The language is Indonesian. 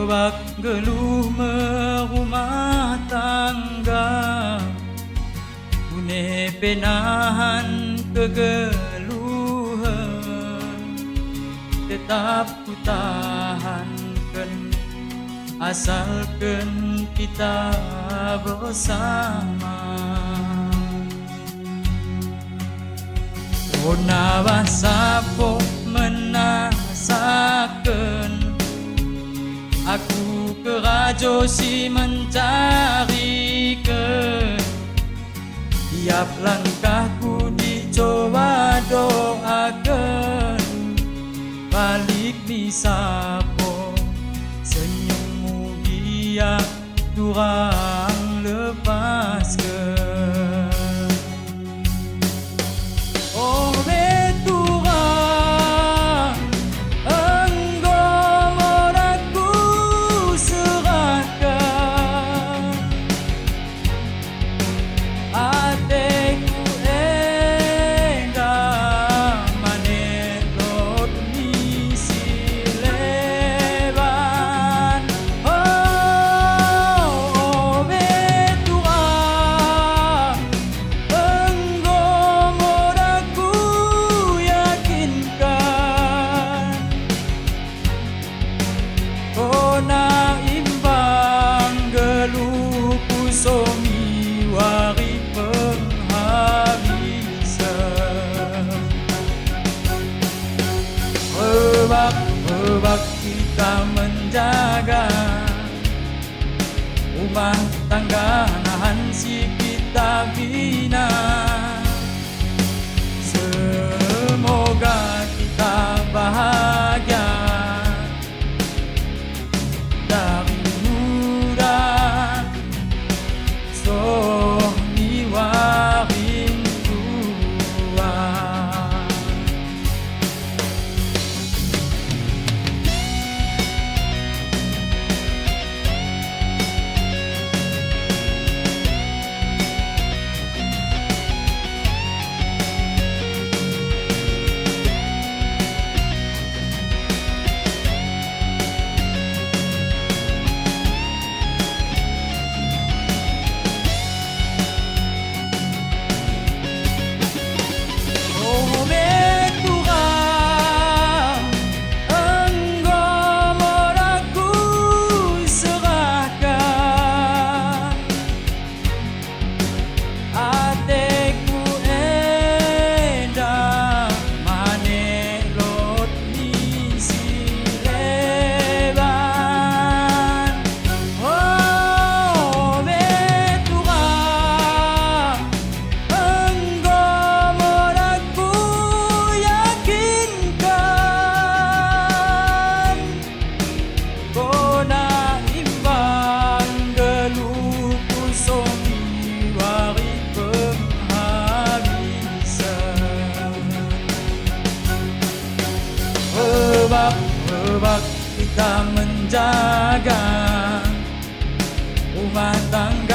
Rebak geluh merumah tangga, une penahan kegeluhan, tetap ku tahankan asalkan kita bersama. Ona sapo menasakan, aku kerajo si mencarikan. Tiap langkahku dicoba doakan, balik disapo senyummu dia durang lepaskan. Oh beturang enggo moraku serahkan, ateku endah manelot misi leban. Oh beturang enggo moraku yakinkan, kona imbang geluhku somi wari penghabisan. Rebak kita menjaga rumah tangga, nahan si kita bina. Semoga kita bahagia dari muda, so niwarin tua. Oh beturang enggo moraku serahkan, ateku endah manelot misi leban. Oh beturang enggo moraku yakinkan, kona imbang geluhku somi wari penghabisan. Rebak kita menjaga rumah tangga,